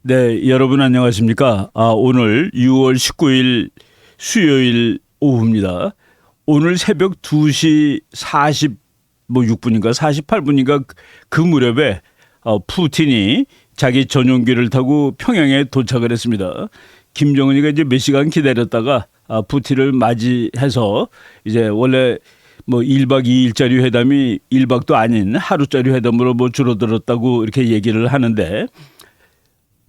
네, 여러분 안녕하십니까? 오늘 6월 19일 수요일 오후입니다. 오늘 새벽 2시 46분인가 48분인가 그 무렵에 푸틴이 자기 전용기를 타고 평양에 도착을 했습니다. 김정은이가 이제 몇 시간 기다렸다가 푸틴을 맞이해서 이제 원래 뭐 1박 2일짜리 회담이 1박도 아닌 하루짜리 회담으로 뭐 줄어들었다고 이렇게 얘기를 하는데,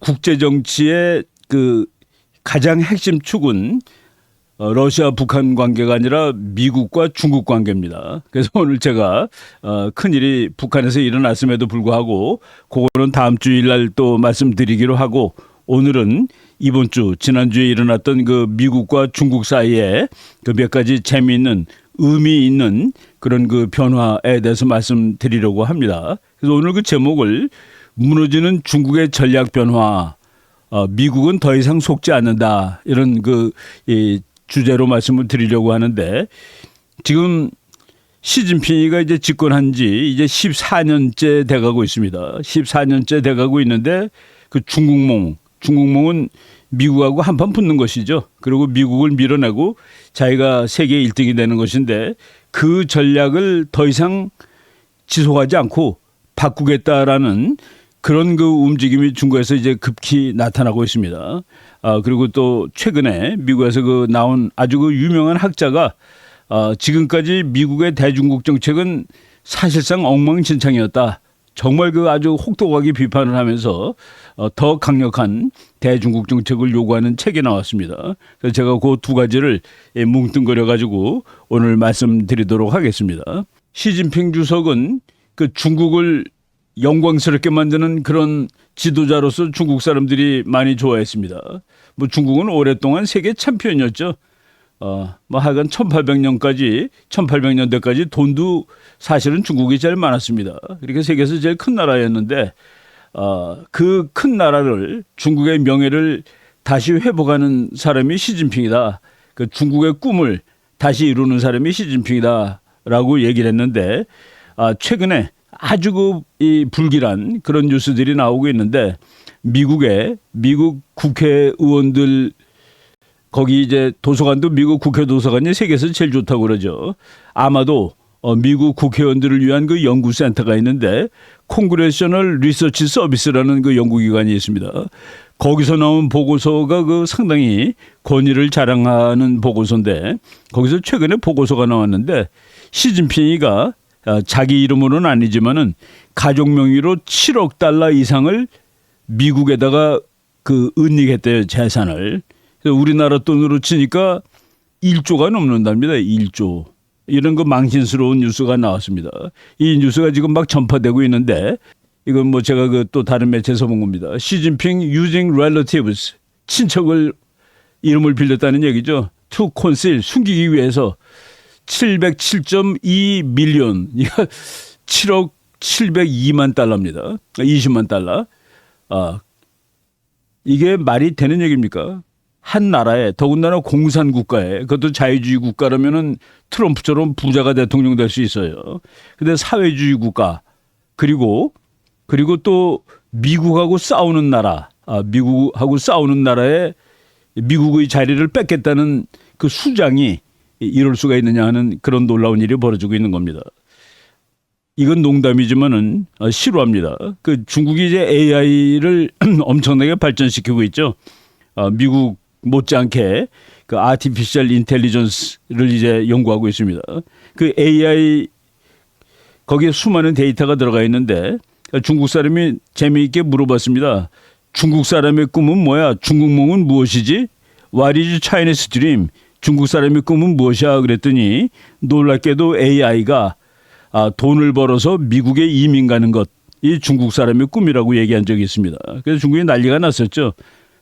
국제 정치의 그 가장 핵심 축은 러시아 북한 관계가 아니라 미국과 중국 관계입니다. 그래서 오늘 제가 큰일이 북한에서 일어났음에도 불구하고 그거는 다음 주일 날 또 말씀드리기로 하고, 오늘은 이번 주 지난주에 일어났던 그 미국과 중국 사이에 그 몇 가지 재미있는 의미 있는 그런 그 변화에 대해서 말씀드리려고 합니다. 그래서 오늘 그 제목을 무너지는 중국의 전략 변화, 미국은 더 이상 속지 않는다, 이런 이 주제로 말씀을 드리려고 하는데, 지금 시진핑이가 이제 집권한 지 이제 14년째 돼가고 있습니다. 14년째 돼가고 있는데 그 중국몽은 미국하고 한판 붙는 것이죠. 그리고 미국을 밀어내고 자기가 세계 1등이 되는 것인데, 그 전략을 더 이상 지속하지 않고 바꾸겠다라는 그런 그 움직임이 중국에서 이제 급히 나타나고 있습니다. 그리고 또 최근에 미국에서 그 나온 아주 그 유명한 학자가 지금까지 미국의 대중국 정책은 사실상 엉망진창이었다, 정말 그 아주 혹독하게 비판을 하면서 더 강력한 대중국 정책을 요구하는 책이 나왔습니다. 그래서 제가 그 두 가지를 뭉뚱그려 가지고 오늘 말씀드리도록 하겠습니다. 시진핑 주석은 그 중국을 영광스럽게 만드는 그런 지도자로서 중국 사람들이 많이 좋아했습니다. 뭐 중국은 오랫동안 세계 챔피언이었죠. 뭐 하여간 1800년대까지 돈도 사실은 중국이 제일 많았습니다. 그러니까 세계에서 제일 큰 나라였는데, 그 큰 나라를, 중국의 명예를 다시 회복하는 사람이 시진핑이다, 그 중국의 꿈을 다시 이루는 사람이 시진핑이다라고 얘기를 했는데, 최근에 아주 이 불길한 그런 뉴스들이 나오고 있는데, 미국 국회의원들, 거기 이제 도서관도 미국 국회 도서관이 세계에서 제일 좋다고 그러죠. 아마도 미국 국회의원들을 위한 그 연구센터가 있는데, 콩그레셔널 리서치 서비스라는 그 연구기관이 있습니다. 거기서 나온 보고서가 그 상당히 권위를 자랑하는 보고서인데, 거기서 최근에 보고서가 나왔는데, 시진핑이가 자기 이름으로는 아니지만은 가족 명의로 7억 달러 이상을 미국에다가 그 은닉했대요, 재산을. 우리나라 돈으로 치니까 1조가 넘는답니다. 1조. 이런 거 망신스러운 뉴스가 나왔습니다. 이 뉴스가 지금 막 전파되고 있는데, 이건 뭐 제가 그 또 다른 매체에서 본 겁니다. 시진핑 using relatives, 친척을 이름을 빌렸다는 얘기죠. to conceal, 숨기기 위해서 707.2 밀리언, 이거 7억 702만 달러입니다. 20만 달러. 이게 말이 되는 얘기입니까? 한 나라에, 더군다나 공산 국가에, 그것도 자유주의 국가라면은 트럼프처럼 부자가 대통령 될 수 있어요. 근데 사회주의 국가, 그리고 또 미국하고 싸우는 나라, 미국하고 싸우는 나라에 미국의 자리를 뺏겠다는 그 수장이 이럴 수가 있느냐 하는 그런 놀라운 일이 벌어지고 있는 겁니다. 이건 농담이지만은 실화입니다. 그 중국이 이제 AI를 엄청나게 발전시키고 있죠. 미국 못지않게 그 아티피셜 인텔리전스를 이제 연구하고 있습니다. 그 AI, 거기에 수많은 데이터가 들어가 있는데, 중국 사람이 재미있게 물어봤습니다. 중국 사람의 꿈은 뭐야? 중국몽은 무엇이지? What is Chinese dream? 중국 사람의 꿈은 무엇이야? 그랬더니 놀랍게도 AI가 돈을 벌어서 미국에 이민 가는 것, 이 중국 사람의 꿈이라고 얘기한 적이 있습니다. 그래서 중국이 난리가 났었죠.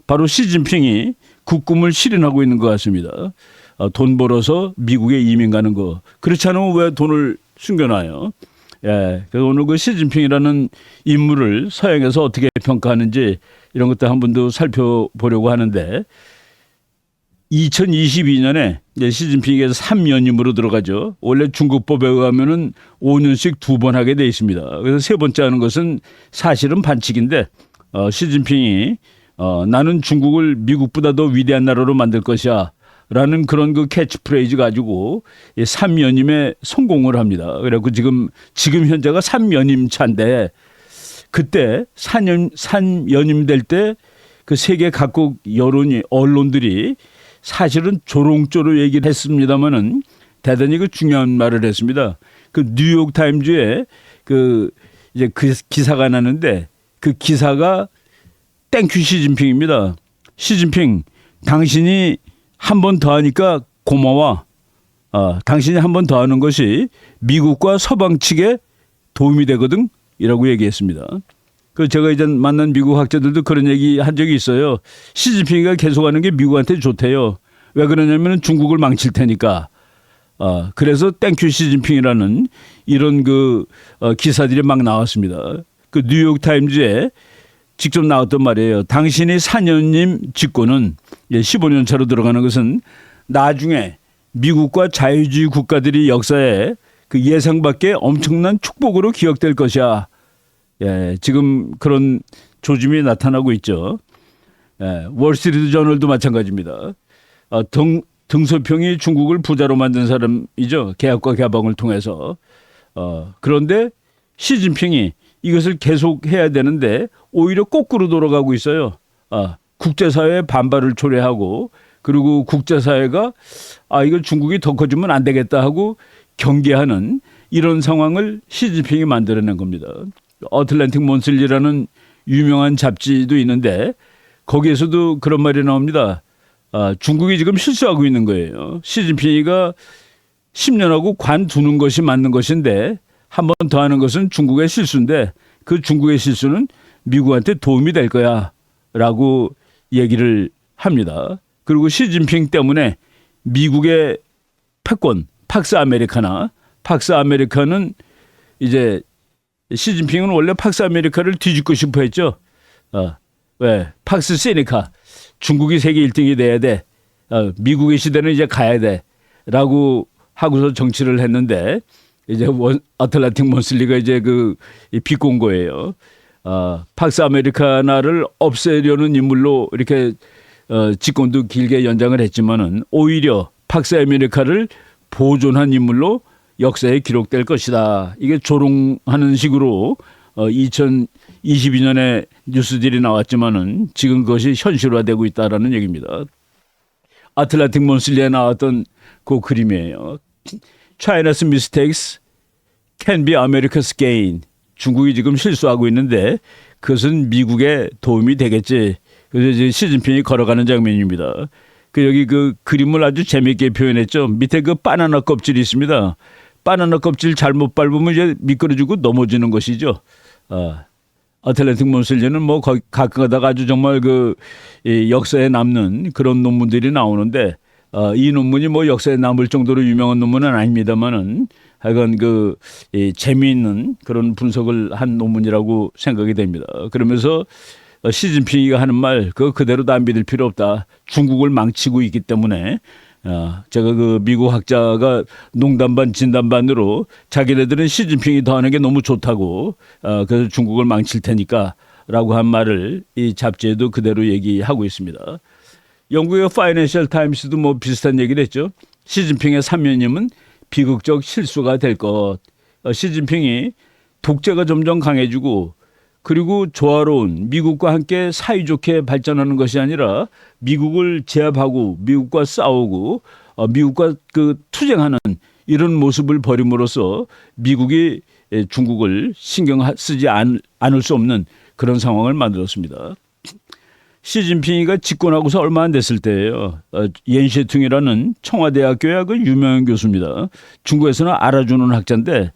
바로 시진핑이 그 꿈을 실현하고 있는 것 같습니다. 돈 벌어서 미국에 이민 가는 거. 그렇지 않으면 왜 돈을 숨겨놔요? 예, 그래서 오늘 그 시진핑이라는 인물을 서양에서 어떻게 평가하는지 이런 것도 한 번 더 살펴보려고 하는데, 2022년에 시진핑에서 3연임으로 들어가죠. 원래 중국법에 의하면은 5년씩 2번 하게 돼 있습니다. 그래서 세 번째 하는 것은 사실은 반칙인데, 시진핑이 나는 중국을 미국보다 더 위대한 나라로 만들 것이야. 라는 그런 그 캐치프레이즈 가지고 3연임에 성공을 합니다. 그래갖고 지금 현재가 3연임 차인데 그때 3연임 될 때 그 세계 각국 언론들이 사실은 조롱조로 얘기를 했습니다만은 대단히 그 중요한 말을 했습니다. 그 뉴욕 타임즈에 그 기사가 나는데 그 기사가 땡큐 시진핑입니다. 시진핑, 당신이 한 번 더 하니까 고마워. 당신이 한 번 더 하는 것이 미국과 서방 측에 도움이 되거든. 이라고 얘기했습니다. 그 제가 이제 만난 미국 학자들도 그런 얘기 한 적이 있어요. 시진핑이가 계속하는 게 미국한테 좋대요. 왜 그러냐면 중국을 망칠 테니까. 그래서 땡큐 시진핑이라는 이런 기사들이 막 나왔습니다. 그 뉴욕 타임즈에 직접 나왔던 말이에요. 당신이 4년임 집권은 15년 차로 들어가는 것은 나중에 미국과 자유주의 국가들이 역사에 그 예상 밖의 엄청난 축복으로 기억될 것이야. 예, 지금 그런 조짐이 나타나고 있죠. 예, 월스트리트 저널도 마찬가지입니다. 등소평이 중국을 부자로 만든 사람이죠. 계약과 개방을 통해서. 그런데 시진핑이 이것을 계속해야 되는데 오히려 거꾸로 돌아가고 있어요. 국제사회의 반발을 초래하고 그리고 국제사회가 이걸 중국이 더 커지면 안 되겠다 하고 경계하는 이런 상황을 시진핑이 만들어낸 겁니다. 어틀랜틱 몬슬리라는 유명한 잡지도 있는데 거기에서도 그런 말이 나옵니다. 중국이 지금 실수하고 있는 거예요. 시진핑이가 10년하고 관두는 것이 맞는 것인데 한 번 더 하는 것은 중국의 실수인데 그 중국의 실수는 미국한테 도움이 될 거야 라고 얘기를 합니다. 그리고 시진핑 때문에 미국의 패권 팍스 아메리카는 이제 시진핑은 원래 팍스 아메리카를 뒤집고 싶어 했죠. 왜? 팍스 세니카 중국이 세계 1등이 돼야 돼. 미국의 시대는 이제 가야 돼. 라고 하고서 정치를 했는데 이제 어틀란틱 몬슬리가 이제 비꼰 거예요. 팍스 아메리카나를 없애려는 인물로 이렇게 집권도 길게 연장을 했지만은 오히려 팍스 아메리카를 보존한 인물로 역사에 기록될 것이다. 이게 조롱하는 식으로 2022년에 뉴스들이 나왔지만은 지금 그것이 현실화되고 있다라는 얘기입니다. 아틀란틱 몬슬리에 나왔던 그 그림이에요. China's mistakes can be America's gain. 중국이 지금 실수하고 있는데 그것은 미국에 도움이 되겠지. 그래서 이제 시진핑이 걸어가는 장면입니다. 여기 그 그림을 아주 재미있게 표현했죠. 밑에 그 바나나 껍질이 있습니다. 바나나 껍질 잘못 밟으면 이제 미끄러지고 넘어지는 것이죠. 어틀랜틱 몬슬리는 뭐 가끔 가다가 아주 정말 역사에 남는 그런 논문들이 나오는데 이 논문이 뭐 역사에 남을 정도로 유명한 논문은 아닙니다만은 하여간 재미있는 그런 분석을 한 논문이라고 생각이 됩니다. 그러면서 시진핑이가 하는 말 그대로 다 믿을 필요 없다. 중국을 망치고 있기 때문에 제가 미국 학자가 농담 반 진담 반으로 자기네들은 시진핑이 더 하는 게 너무 좋다고 그래서 중국을 망칠 테니까 라고 한 말을 이 잡지에도 그대로 얘기하고 있습니다. 영국의 파이낸셜 타임스도 뭐 비슷한 얘기를 했죠. 시진핑의 3년임은 비극적 실수가 될 것. 시진핑이 독재가 점점 강해지고 그리고 조화로운 미국과 함께 사이좋게 발전하는 것이 아니라 미국을 제압하고 미국과 싸우고 미국과 투쟁하는 이런 모습을 벌임으로써 미국이 중국을 신경 쓰지 않을 수 없는 그런 상황을 만들었습니다. 시진핑이가 집권하고서 얼마 안 됐을 때예요. 옌셰퉁이라는 청와대학교의 유명한 교수입니다. 중국에서는 알아주는 학자인데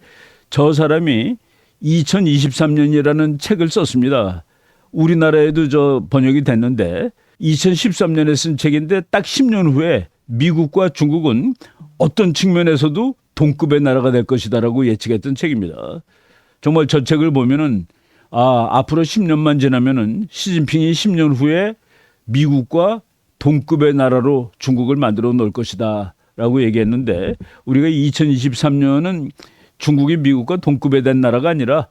저 사람이 2023년이라는 책을 썼습니다. 우리나라에도 번역이 됐는데 2013년에 쓴 책인데 딱 10년 후에 미국과 중국은 어떤 측면에서도 동급의 나라가 될 것이다라고 예측했던 책입니다. 정말 저 책을 보면은 앞으로 10년만 지나면은 시진핑이 10년 후에 미국과 동급의 나라로 중국을 만들어 놓을 것이다라고 얘기했는데 우리가 2023년은 중국이 미국과 동급에 된 나라가 아니라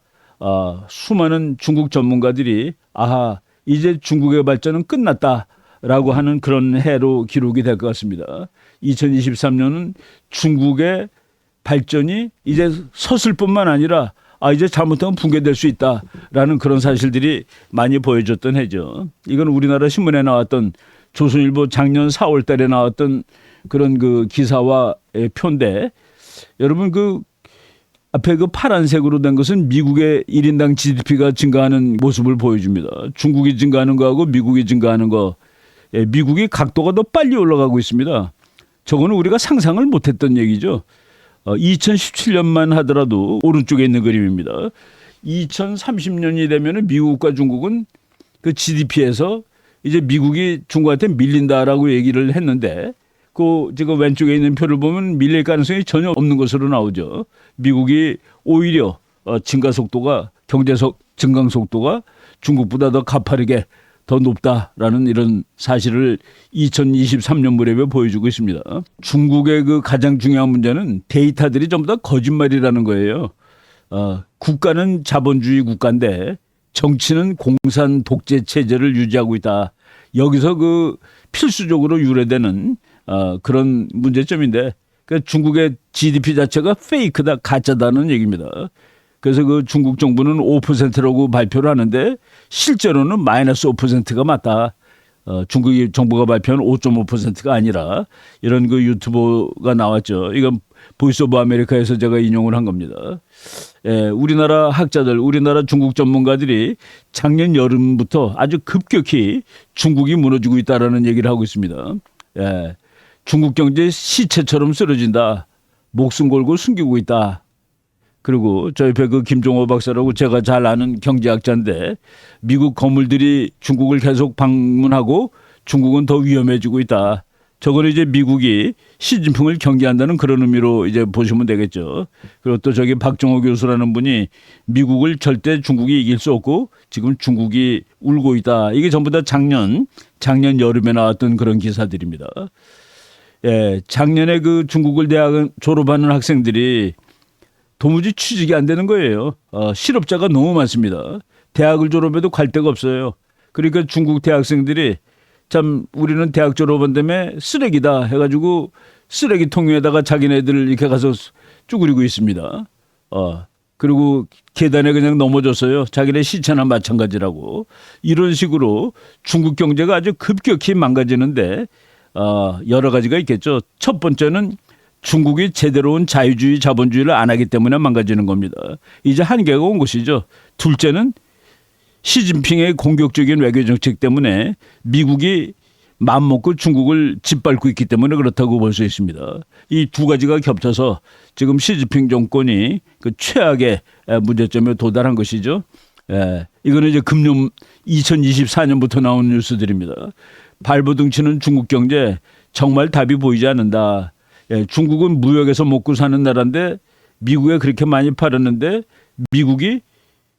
수많은 중국 전문가들이 이제 중국의 발전은 끝났다라고 하는 그런 해로 기록이 될 것 같습니다. 2023년은 중국의 발전이 이제 섰을 뿐만 아니라 이제 잘못하면 붕괴될 수 있다라는 그런 사실들이 많이 보여줬던 해죠. 이건 우리나라 신문에 나왔던 조선일보 작년 4월 달에 나왔던 그런 그 기사와 표인데 여러분 그 앞에 그 파란색으로 된 것은 미국의 1인당 GDP가 증가하는 모습을 보여줍니다. 중국이 증가하는 거하고 미국이 증가하는 거. 미국이 각도가 더 빨리 올라가고 있습니다. 저거는 우리가 상상을 못했던 얘기죠. 2017년만 하더라도 오른쪽에 있는 그림입니다. 2030년이 되면 미국과 중국은 그 GDP에서 이제 미국이 중국한테 밀린다라고 얘기를 했는데 그 지금 왼쪽에 있는 표를 보면 밀릴 가능성이 전혀 없는 것으로 나오죠. 미국이 오히려 증가 속도가 경제적 증강 속도가 중국보다 더 가파르게 더 높다라는 이런 사실을 2023년 무렵에 보여주고 있습니다. 중국의 그 가장 중요한 문제는 데이터들이 전부 다 거짓말이라는 거예요. 국가는 자본주의 국가인데 정치는 공산 독재 체제를 유지하고 있다. 여기서 그 필수적으로 유래되는 그런 문제점인데 그러니까 중국의 GDP 자체가 페이크다, 가짜다는 얘기입니다. 그래서 그 중국 정부는 5%라고 발표를 하는데 실제로는 마이너스 5%가 맞다. 중국 정부가 발표한 5.5%가 아니라 이런 그 유튜브가 나왔죠. 이건 보이스 오브 아메리카에서 제가 인용을 한 겁니다. 우리나라 학자들, 우리나라 중국 전문가들이 작년 여름부터 아주 급격히 중국이 무너지고 있다라는 얘기를 하고 있습니다. 중국 경제 시체처럼 쓰러진다. 목숨 걸고 숨기고 있다. 그리고 저 옆에 그 김종호 박사라고 제가 잘 아는 경제학자인데 미국 거물들이 중국을 계속 방문하고 중국은 더 위험해지고 있다. 저거는 이제 미국이 시진핑을 경계한다는 그런 의미로 이제 보시면 되겠죠. 그리고 또 저기 박정호 교수라는 분이 미국을 절대 중국이 이길 수 없고 지금 중국이 울고 있다. 이게 전부 다 작년 여름에 나왔던 그런 기사들입니다. 작년에 그 중국을 대학 졸업하는 학생들이 도무지 취직이 안 되는 거예요. 실업자가 너무 많습니다. 대학을 졸업해도 갈 데가 없어요. 그러니까 중국 대학생들이 참 우리는 대학 졸업한 다음에 쓰레기다 해가지고 쓰레기통 위에다가 자기네들 이렇게 가서 쭈그리고 있습니다. 그리고 계단에 그냥 넘어졌어요. 자기네 시체나 마찬가지라고. 이런 식으로 중국 경제가 아주 급격히 망가지는데 여러 가지가 있겠죠. 첫 번째는 중국이 제대로 온 자유주의 자본주의를 안 하기 때문에 망가지는 겁니다. 이제 한계가 온 것이죠. 둘째는 시진핑의 공격적인 외교 정책 때문에 미국이 맘먹고 중국을 짓밟고 있기 때문에 그렇다고 볼 수 있습니다. 이 두 가지가 겹쳐서 지금 시진핑 정권이 그 최악의 문제점에 도달한 것이죠. 이거는 이제 금년 2024년부터 나온 뉴스들입니다. 발버둥치는 중국 경제 정말 답이 보이지 않는다. 중국은 무역에서 먹고 사는 나라인데 미국에 그렇게 많이 팔았는데 미국이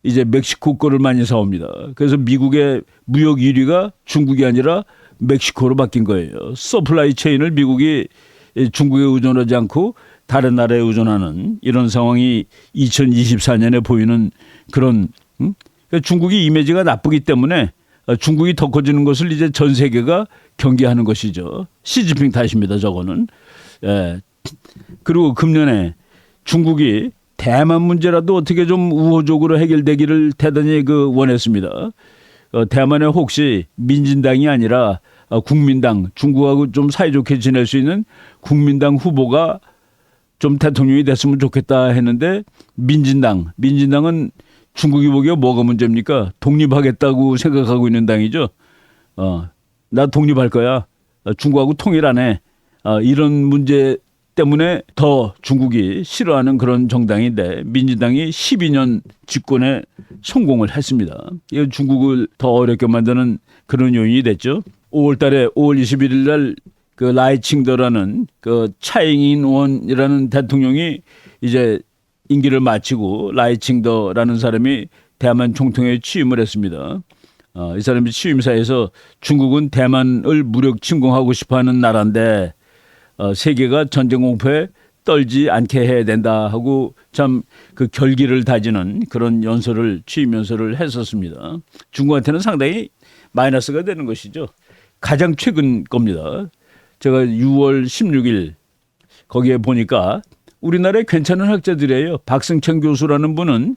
이제 멕시코 거를 많이 사옵니다. 그래서 미국의 무역 1위가 중국이 아니라 멕시코로 바뀐 거예요. 서플라이 체인을 미국이 중국에 의존하지 않고 다른 나라에 의존하는 이런 상황이 2024년에 보이는 그런 그러니까 중국이 이미지가 나쁘기 때문에 중국이 더 커지는 것을 이제 전 세계가 경계하는 것이죠. 시진핑 탓입니다. 저거는. 그리고 금년에 중국이 대만 문제라도 어떻게 좀 우호적으로 해결되기를 대단히 원했습니다. 대만에 혹시 민진당이 아니라 국민당, 중국하고 좀 사이좋게 지낼 수 있는 국민당 후보가 좀 대통령이 됐으면 좋겠다 했는데 민진당은 중국이 보기에 뭐가 문제입니까? 독립하겠다고 생각하고 있는 당이죠. 나 독립할 거야. 중국하고 통일 안 해. 이런 문제 때문에 더 중국이 싫어하는 그런 정당인데 민주당이 12년 집권에 성공을 했습니다. 이거 중국을 더 어렵게 만드는 그런 요인이 됐죠. 5월 21일 날 그 라이칭더라는 그 차잉인원이라는 대통령이 이제 임기를 마치고 라이칭더라는 사람이 대만 총통에 취임을 했습니다. 이 사람이 취임사에서 중국은 대만을 무력 침공하고 싶어하는 나라인데 세계가 전쟁 공포에 떨지 않게 해야 된다 하고 참 그 결기를 다지는 그런 취임 연설을 했었습니다. 중국한테는 상당히 마이너스가 되는 것이죠. 가장 최근 겁니다. 제가 6월 16일 거기에 보니까 우리나라에 괜찮은 학자들이에요. 박승천 교수라는 분은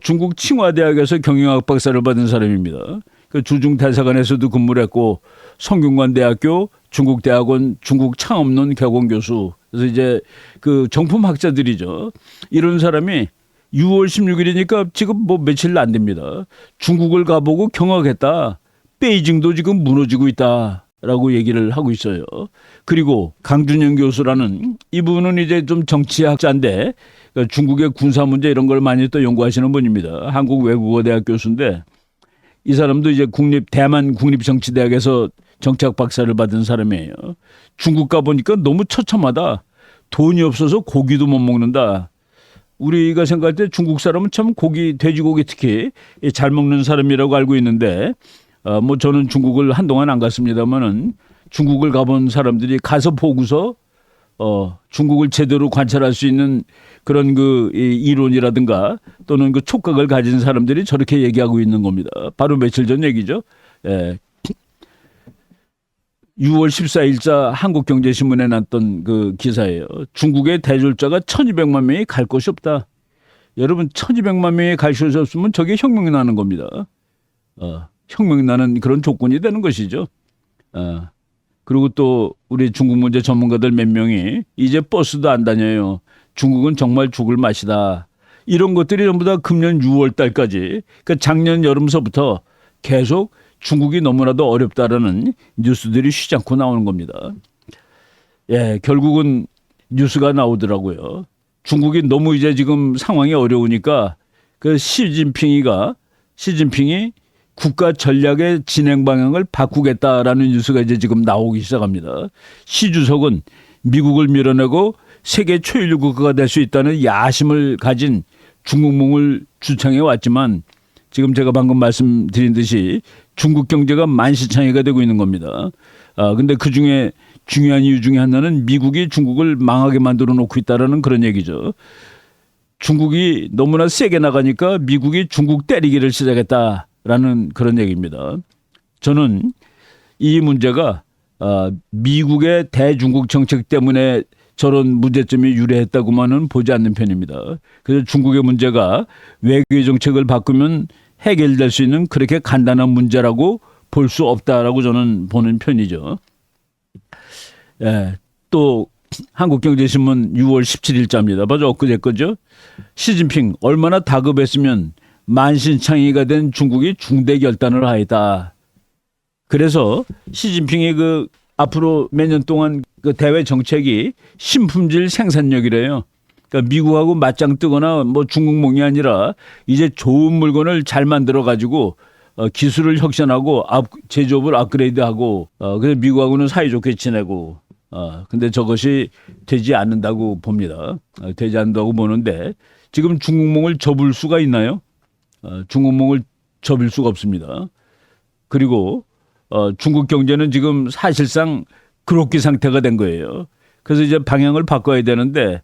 중국 칭화대학에서 경영학 박사를 받은 사람입니다. 그 주중 대사관에서도 근무를 했고 성균관대학교 중국대학원 중국창업론 개공 교수. 그래서 이제 그 정품 학자들이죠. 이런 사람이 6월 16일이니까 지금 뭐 며칠 안 됩니다. 중국을 가보고 경악했다. 베이징도 지금 무너지고 있다라고 얘기를 하고 있어요. 그리고 강준영 교수라는 이분은 이제 좀 정치학자인데 중국의 군사 문제 이런 걸 많이 또 연구하시는 분입니다. 한국외국어대학 교수인데 이 사람도 이제 대만 국립정치대학에서 정치학 박사를 받은 사람이에요. 중국 가보니까 너무 처참하다. 돈이 없어서 고기도 못 먹는다. 우리가 생각할 때 중국 사람은 참 돼지고기 특히 잘 먹는 사람이라고 알고 있는데 뭐 저는 중국을 한동안 안 갔습니다만은 중국을 가본 사람들이 가서 보고서 중국을 제대로 관찰할 수 있는 그런 그 이론이라든가 또는 그 촉각을 가진 사람들이 저렇게 얘기하고 있는 겁니다. 바로 며칠 전 얘기죠. 예. 6월 14일자 한국경제신문에 났던 그 기사예요. 중국의 대졸자가 1200만 명이 갈 곳이 없다. 여러분 1200만 명이 갈 곳이 없으면 저게 혁명이 나는 겁니다. 혁명이 나는 그런 조건이 되는 것이죠. 그리고 또 우리 중국 문제 전문가들 몇 명이 이제 버스도 안 다녀요. 중국은 정말 죽을 맛이다. 이런 것들이 전부 다 금년 6월 달까지 그러니까 작년 여름서부터 계속 중국이 너무나도 어렵다라는 뉴스들이 쉬지 않고 나오는 겁니다. 예, 결국은 뉴스가 나오더라고요. 중국이 너무 이제 지금 상황이 어려우니까 그 시진핑이 국가 전략의 진행 방향을 바꾸겠다라는 뉴스가 이제 지금 나오기 시작합니다. 시 주석은 미국을 밀어내고 세계 초일류 국가가 될 수 있다는 야심을 가진 중국몽을 주창해 왔지만 지금 제가 방금 말씀드린 듯이 중국 경제가 만시창이가 되고 있는 겁니다. 근데 그 중에 중요한 이유 중에 하나는 미국이 중국을 망하게 만들어 놓고 있다라는 그런 얘기죠. 중국이 너무나 세게 나가니까 미국이 중국 때리기를 시작했다라는 그런 얘기입니다. 저는 이 문제가 미국의 대중국 정책 때문에 저런 문제점이 유래했다고만은 보지 않는 편입니다. 그래서 중국의 문제가 외교 정책을 바꾸면 해결될 수 있는 그렇게 간단한 문제라고 볼 수 없다라고 저는 보는 편이죠. 예, 또 한국경제신문 6월 17일자입니다. 맞아, 엊그제 거죠. 시진핑 얼마나 다급했으면 만신창이가 된 중국이 중대 결단을 하였다. 그래서 시진핑이 그 앞으로 몇 년 동안 그 대외 정책이 신품질 생산력이래요. 그러니까 미국하고 맞짱 뜨거나 뭐 중국몽이 아니라 이제 좋은 물건을 잘 만들어 가지고 기술을 혁신하고 제조업을 업그레이드하고 그래서 미국하고는 사이좋게 지내고 근데 저것이 되지 않는다고 봅니다. 되지 않는다고 보는데 지금 중국몽을 접을 수가 있나요? 중국몽을 접을 수가 없습니다. 그리고 중국 경제는 지금 사실상 그렇게 상태가 된 거예요. 그래서 이제 방향을 바꿔야 되는데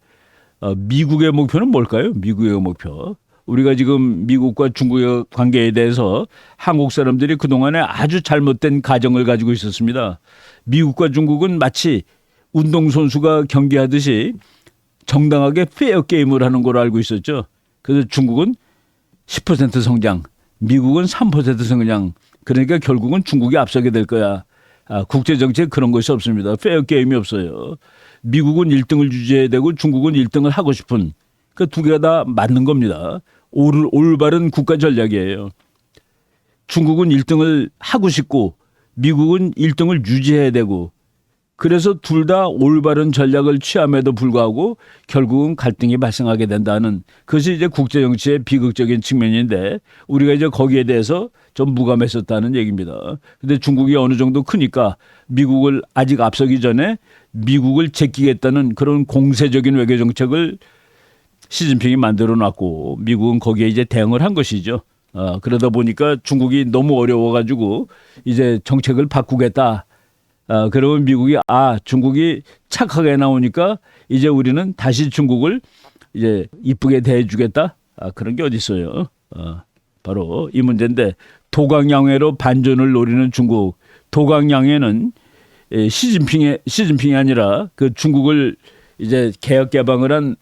미국의 목표는 뭘까요? 미국의 목표. 우리가 지금 미국과 중국의 관계에 대해서 한국 사람들이 그동안에 아주 잘못된 가정을 가지고 있었습니다. 미국과 중국은 마치 운동선수가 경기하듯이 정당하게 페어 게임을 하는 걸로 알고 있었죠. 그래서 중국은 10% 성장, 미국은 3% 성장. 그러니까 결국은 중국이 앞서게 될 거야. 국제정치에 그런 것이 없습니다. 페어 게임이 없어요. 미국은 1등을 유지해야 되고 중국은 1등을 하고 싶은 그 두 개가 다 맞는 겁니다. 올바른 국가 전략이에요. 중국은 1등을 하고 싶고 미국은 1등을 유지해야 되고 그래서 둘 다 올바른 전략을 취함에도 불구하고 결국은 갈등이 발생하게 된다는 그것이 이제 국제정치의 비극적인 측면인데 우리가 이제 거기에 대해서 좀 무감했었다는 얘기입니다. 근데 중국이 어느 정도 크니까 미국을 아직 앞서기 전에 미국을 제끼겠다는 그런 공세적인 외교 정책을 시진핑이 만들어 놨고 미국은 거기에 이제 대응을 한 것이죠. 그러다 보니까 중국이 너무 어려워가지고 이제 정책을 바꾸겠다. 그러면 미국이 중국이 착하게 나오니까 이제 우리는 다시 중국을 이제 이쁘게 대해주겠다. 그런 게 어디 있어요. 바로 이 문제인데 도강양회로 반전을 노리는 중국. 도강양회는 시진핑이 아니라 그 중국을 이제 개혁 개방을 한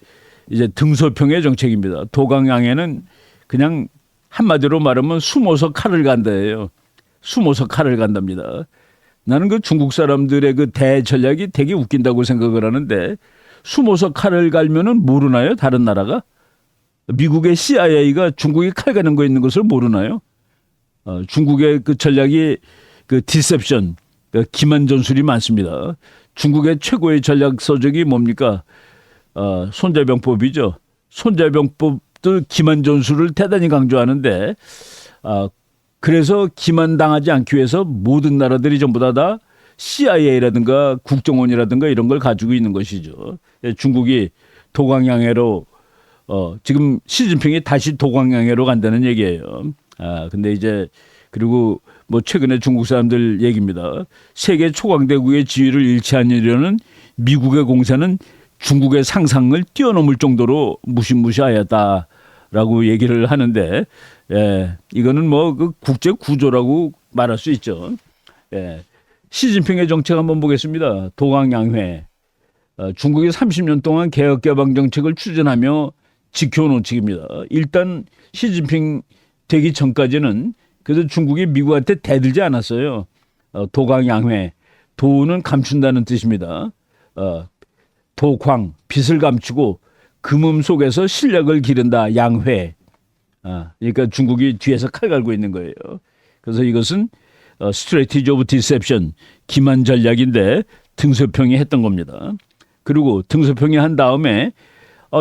이제 등소평의 정책입니다. 도강양회는 그냥 한마디로 말하면 숨어서 칼을 간다예요. 숨어서 칼을 간답니다. 나는 그 중국 사람들의 그 대전략이 되게 웃긴다고 생각을 하는데 숨어서 칼을 갈면은 모르나요? 다른 나라가? 미국의 CIA가 중국이 칼 가는 거 있는 것을 모르나요? 중국의 그 전략이 그 디셉션, 그 기만 전술이 많습니다. 중국의 최고의 전략 서적이 뭡니까? 손자병법이죠. 손자병법도 기만 전술을 대단히 강조하는데 그래서 기만당하지 않기 위해서 모든 나라들이 전부 다 CIA라든가 국정원이라든가 이런 걸 가지고 있는 것이죠. 중국이 도강양회로 지금 시진핑이 다시 도강양회로 간다는 얘기예요. 근데 이제 그리고 뭐 최근에 중국 사람들 얘기입니다. 세계 초강대국의 지위를 잃지 않으려는 미국의 공세는 중국의 상상을 뛰어넘을 정도로 무시무시하였다라고 얘기를 하는데, 이거는 뭐 그 국제 구조라고 말할 수 있죠. 시진핑의 정책 한번 보겠습니다. 도강양회. 중국이 30년 동안 개혁개방 정책을 추진하며 지켜놓은 측입니다. 일단 시진핑 되기 전까지는 그래도 중국이 미국한테 대들지 않았어요. 도강양회. 도는 감춘다는 뜻입니다. 도광, 빛을 감추고 금음 속에서 실력을 기른다. 양회. 그러니까 중국이 뒤에서 칼 갈고 있는 거예요. 그래서 이것은 스트래티지 오브 디셉션, 기만 전략인데 등소평이 했던 겁니다. 그리고 등소평이 한 다음에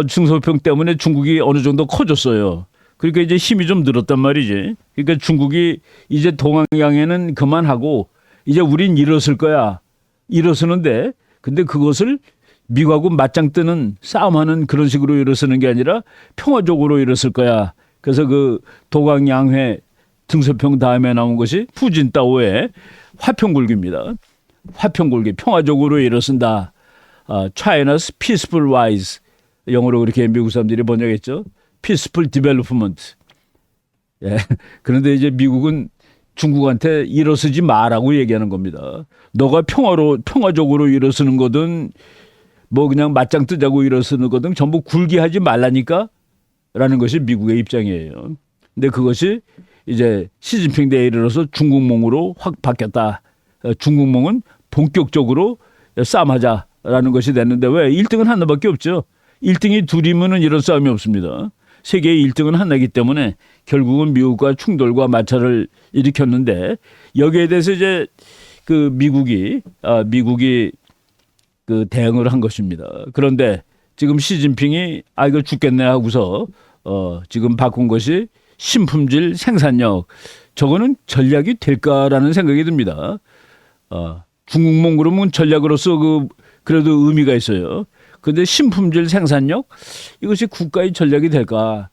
등소평 때문에 중국이 어느 정도 커졌어요. 그러니까 이제 힘이 좀 늘었단 말이지. 그러니까 중국이 이제 동양에는 그만하고 이제 우린 일어설 거야. 일어서는데 근데 그것을 미국하고 맞짱 뜨는 싸움하는 그런 식으로 일어서는 게 아니라 평화적으로 일어설 거야. 그래서 그 도강양회 등소평 다음에 나온 것이 푸진따오의 화평굴기입니다. 화평굴기, 평화적으로 일어선다. China's peaceful rise. 영어로 그렇게 미국 사람들이 번역했죠. Peaceful development. 그런데 이제 미국은 중국한테 일어서지 마라고 얘기하는 겁니다. 너가 평화적으로 일어서는 거든 뭐 그냥 맞짱 뜨자고 일어서는 거든 전부 굴기하지 말라니까 라는 것이 미국의 입장이에요. 근데 그것이 이제 시진핑 때에 이르러서 중국몽으로 확 바뀌었다. 중국몽은 본격적으로 싸움하자라는 것이 됐는데 왜? 1등은 하나밖에 없죠. 1등이 둘이면은 이런 싸움이 없습니다. 세계의 1등은 하나이기 때문에 결국은 미국과 충돌과 마찰을 일으켰는데 여기에 대해서 이제 그 미국이 그 대응을 한 것입니다. 그런데 지금 시진핑이 이거 죽겠네 하고서 지금 바꾼 것이 신품질 생산력. 저거는 전략이 될까라는 생각이 듭니다. 중국몽 그러면 전략으로서 그래도 의미가 있어요. 그런데 신품질 생산력 이것이 국가의 전략이 될까?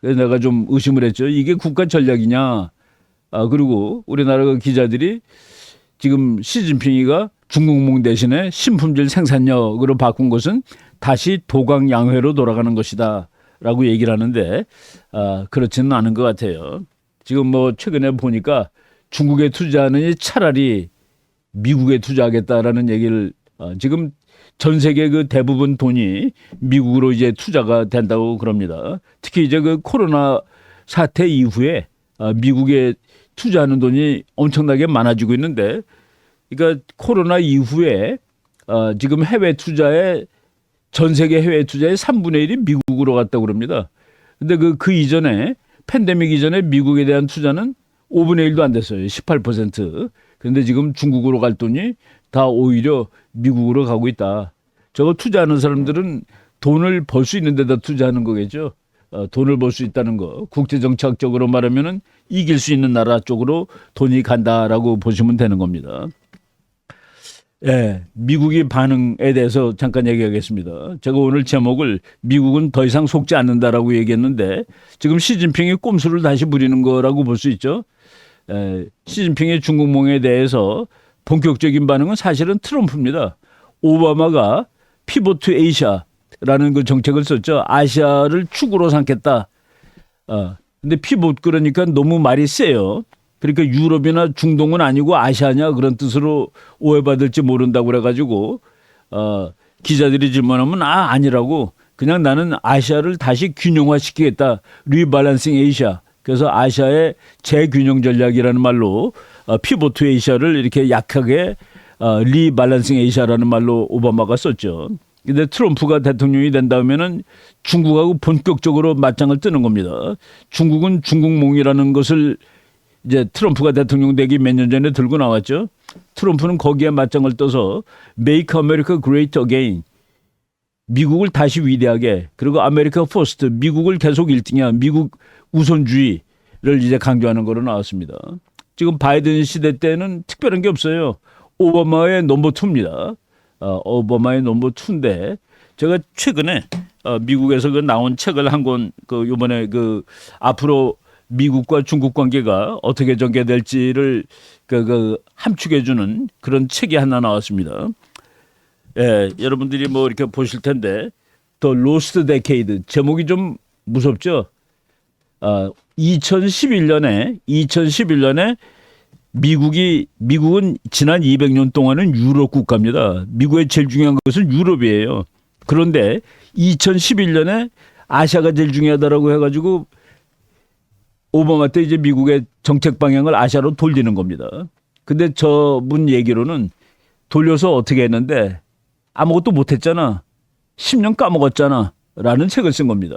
그래서 내가 좀 의심을 했죠. 이게 국가 전략이냐? 그리고 우리나라 기자들이 지금 시진핑이가 중국몽 대신에 신품질 생산력으로 바꾼 것은 다시 도강양회로 돌아가는 것이다라고 얘기를 하는데 그렇지는 않은 것 같아요. 지금 뭐 최근에 보니까 중국에 투자하느니 차라리 미국에 투자하겠다라는 얘기를 지금 전 세계 그 대부분 돈이 미국으로 이제 투자가 된다고 그럽니다. 특히 이제 그 코로나 사태 이후에 미국에 투자하는 돈이 엄청나게 많아지고 있는데, 그러니까 코로나 이후에 지금 해외 투자에 전 세계 해외 투자의 3분의 1이 미국으로 갔다고 그럽니다. 근데 그 이전에 팬데믹 이전에 미국에 대한 투자는 5분의 1도 안 됐어요. 18%. 그런데 지금 중국으로 갈 돈이 다 오히려 미국으로 가고 있다. 저거 투자하는 사람들은 돈을 벌 수 있는 데다 투자하는 거겠죠. 돈을 벌 수 있다는 거. 국제정책적으로 말하면은 이길 수 있는 나라 쪽으로 돈이 간다라고 보시면 되는 겁니다. 미국의 반응에 대해서 잠깐 얘기하겠습니다. 제가 오늘 제목을 미국은 더 이상 속지 않는다라고 얘기했는데 지금 시진핑이 꼼수를 다시 부리는 거라고 볼 수 있죠. 시진핑의 중국몽에 대해서 본격적인 반응은 사실은 트럼프입니다. 오바마가 피보트 에이시아라는 그 정책을 썼죠. 아시아를 축으로 삼겠다. 근데 피봇 그러니까 너무 말이 세요. 그러니까 유럽이나 중동은 아니고 아시아냐 그런 뜻으로 오해받을지 모른다고 그래가지고 기자들이 질문하면 아니라고 그냥 나는 아시아를 다시 균형화시키겠다. 리밸런싱 에이시아. 그래서 아시아의 재균형 전략이라는 말로 피봇 투 에이시아를 이렇게 약하게 리밸런싱 에이시아라는 말로 오바마가 썼죠. 근데 트럼프가 대통령이 된 다음에는 중국하고 본격적으로 맞짱을 뜨는 겁니다. 중국은 중국몽이라는 것을 이제 트럼프가 대통령 되기 몇 년 전에 들고 나왔죠. 트럼프는 거기에 맞짱을 떠서 Make America Great Again. 미국을 다시 위대하게 그리고 아메리카 퍼스트 미국을 계속 1등이야. 미국 우선주의를 이제 강조하는 거로 나왔습니다. 지금 바이든 시대 때는 특별한 게 없어요. 오바마의 넘버 2입니다. 오바마의 넘버 2인데 제가 최근에 미국에서 그 나온 책을 한 권 그 이번에 그 앞으로 미국과 중국 관계가 어떻게 전개될지를 함축해 주는 그런 책이 하나 나왔습니다. 예, 여러분들이 뭐 이렇게 보실 텐데 The Lost Decade 제목이 좀 무섭죠. 2011년에 미국은 지난 200년 동안은 유럽 국가입니다. 미국의 제일 중요한 것은 유럽이에요. 그런데 2011년에 아시아가 제일 중요하다라고 해가지고 오바마 때 이제 미국의 정책 방향을 아시아로 돌리는 겁니다. 근데 저분 얘기로는 돌려서 어떻게 했는데 아무것도 못했잖아. 10년 까먹었잖아. 라는 책을 쓴 겁니다.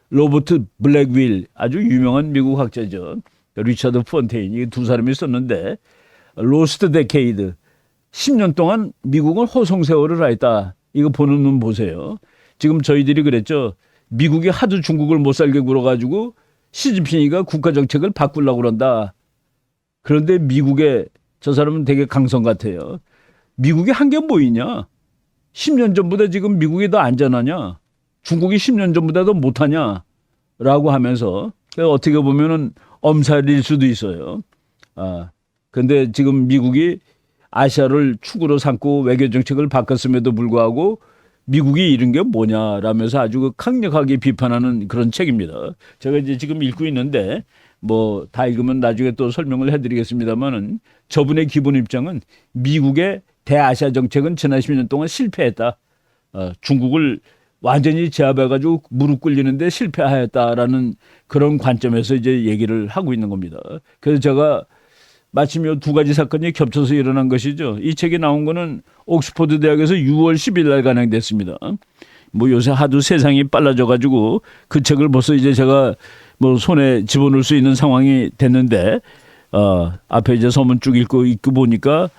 로버트 블랙윌 아주 유명한 미국 학자죠. 리처드 폰테인 이 두 사람이 썼는데 로스트 데케이드 10년 동안 미국은 호송세월을 하였다. 이거 보는 눈 보세요. 지금 저희들이 그랬죠. 미국이 하도 중국을 못 살게 굴어가지고 시진핑이가 국가정책을 바꾸려고 그런다. 그런데 미국의 저 사람은 되게 강성 같아요. 미국이 한 게 뭐 있냐. 10년 전보다 지금 미국이 더 안전하냐. 중국이 10년 전보다 더 못하냐. 라고 하면서 어떻게 보면은 엄살일 수도 있어요. 근데 지금 미국이 아시아를 축으로 삼고 외교정책을 바꿨음에도 불구하고 미국이 이런 게 뭐냐라면서 아주 강력하게 비판하는 그런 책입니다. 제가 이제 지금 읽고 있는데 뭐 다 읽으면 나중에 또 설명을 해드리겠습니다만은 저분의 기본 입장은 미국의 대아시아 정책은 지난 10년 동안 실패했다. 중국을 완전히 제압해가지고 무릎 꿇리는데 실패하였다라는 그런 관점에서 이제 얘기를 하고 있는 겁니다. 그래서 제가 마침 이 두 가지 사건이 겹쳐서 일어난 것이죠. 이 책이 나온 거는 옥스퍼드 대학에서 6월 10일 날 간행됐습니다. 뭐 요새 하도 세상이 빨라져가지고 그 책을 벌써 이제 제가 뭐 손에 집어넣을 수 있는 상황이 됐는데 앞에 이제 서문 쭉 읽고 보니까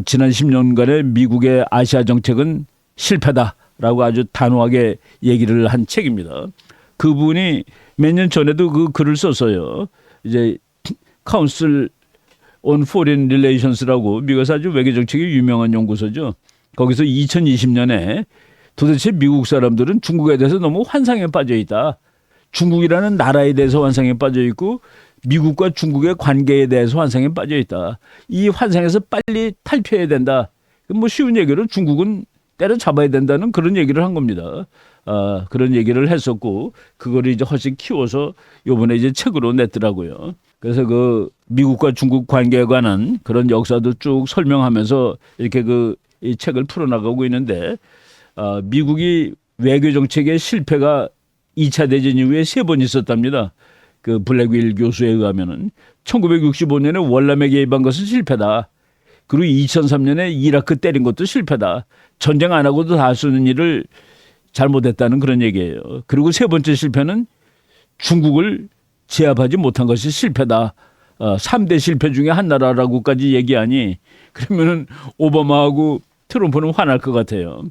지난 10년간의 미국의 아시아 정책은 실패다라고 아주 단호하게 얘기를 한 책입니다. 그분이 몇 년 전에도 그 글을 썼어요. 이제 카운슬 on Foreign Relations라고 미국에서 아주 외교 정책이 유명한 연구소죠. 거기서 2020년에 도대체 미국 사람들은 중국에 대해서 너무 환상에 빠져 있다. 중국이라는 나라에 대해서 환상에 빠져 있고 미국과 중국의 관계에 대해서 환상에 빠져 있다. 이 환상에서 빨리 탈피해야 된다. 뭐 쉬운 얘기로 중국은 때려잡아야 된다는 그런 얘기를 한 겁니다. 그런 얘기를 했었고 그거를 이제 훨씬 키워서 요번에 이제 책으로 냈더라고요. 그래서 그 미국과 중국 관계에 관한 그런 역사도 쭉 설명하면서 이렇게 이 책을 풀어나가고 있는데 미국이 외교 정책의 실패가 2차 대전 이후에 3번 있었답니다. 그 블랙윌 교수에 의하면은 1965년에 월남에 개입한 것은 실패다. 그리고 2003년에 이라크 때린 것도 실패다. 전쟁 안 하고도 다 할 수 있는 일을 잘못했다는 그런 얘기예요. 그리고 세 번째 실패는 중국을 제압하지 못한 것이 실패다. 3대 실패 중에 한 나라라고까지 얘기하니 그러면은 오바마하고 트럼프는 화날 것 같아요.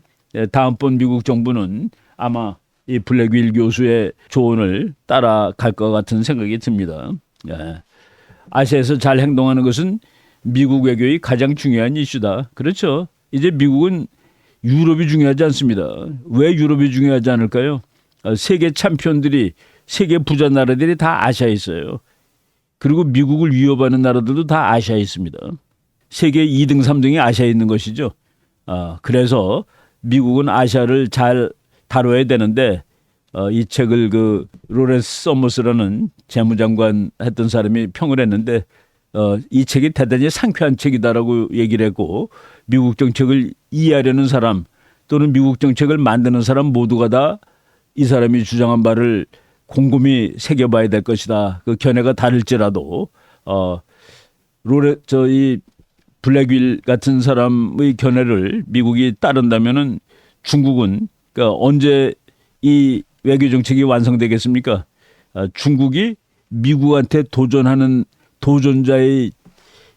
다음번 미국 정부는 아마 이 블랙윌 교수의 조언을 따라갈 것 같은 생각이 듭니다. 아시아에서 잘 행동하는 것은 미국 외교의 가장 중요한 이슈다. 그렇죠. 이제 미국은 유럽이 중요하지 않습니다. 왜 유럽이 중요하지 않을까요? 세계 챔피언들이 세계 부자 나라들이 다 아시아에 있어요. 그리고 미국을 위협하는 나라들도 다 아시아에 있습니다. 세계 2등, 3등이 아시아에 있는 것이죠. 그래서 미국은 아시아를 잘 다뤄야 되는데 이 책을 그 로렌스 서머스라는 재무장관 했던 사람이 평을 했는데 이 책이 대단히 상쾌한 책이다라고 얘기를 했고 미국 정책을 이해하려는 사람 또는 미국 정책을 만드는 사람 모두가 다 이 사람이 주장한 바를 곰곰이 새겨봐야 될 것이다. 그 견해가 다를지라도 이 블랙윌 같은 사람의 견해를 미국이 따른다면은 중국은 그러니까 언제 이 외교 정책이 완성되겠습니까? 중국이 미국한테 도전하는 도전자의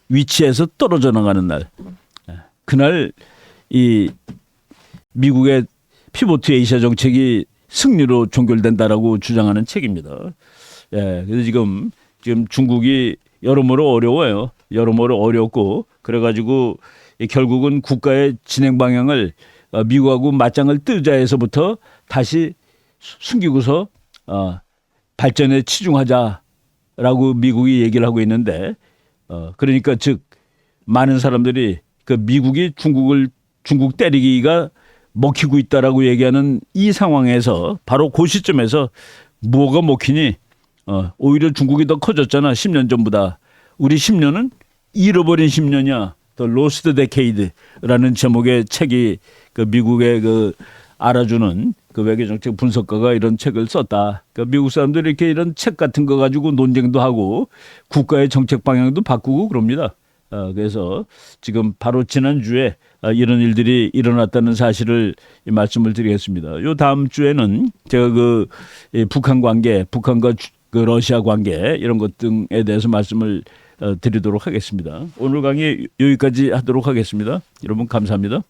위치에서 떨어져 나가는 날, 그날 이 미국의 피보트 에이시아 정책이 승리로 종결된다라고 주장하는 책입니다. 그래서 지금 중국이 여러모로 어려워요. 여러모로 어렵고 그래가지고 결국은 국가의 진행 방향을 미국하고 맞짱을 뜨자에서부터 다시 숨기고서 발전에 치중하자라고 미국이 얘기를 하고 있는데 그러니까 즉 많은 사람들이 그 미국이 중국 때리기가 먹히고 있다라고 얘기하는 이 상황에서 바로 그 시점에서 뭐가 먹히니 오히려 중국이 더 커졌잖아. 10년 전보다. 우리 10년은 잃어버린 10년이야. The Lost Decade라는 제목의 책이 그 미국의 그 알아주는 그 외교정책 분석가가 이런 책을 썼다. 그러니까 미국 사람들이 이렇게 이런 책 같은 거 가지고 논쟁도 하고 국가의 정책 방향도 바꾸고 그럽니다. 그래서 지금 바로 지난주에 이런 일들이 일어났다는 사실을 말씀을 드리겠습니다. 요 다음 주에는 제가 그 북한 관계, 북한과 그 러시아 관계 이런 것 등에 대해서 말씀을 드리도록 하겠습니다. 오늘 강의 여기까지 하도록 하겠습니다. 여러분 감사합니다.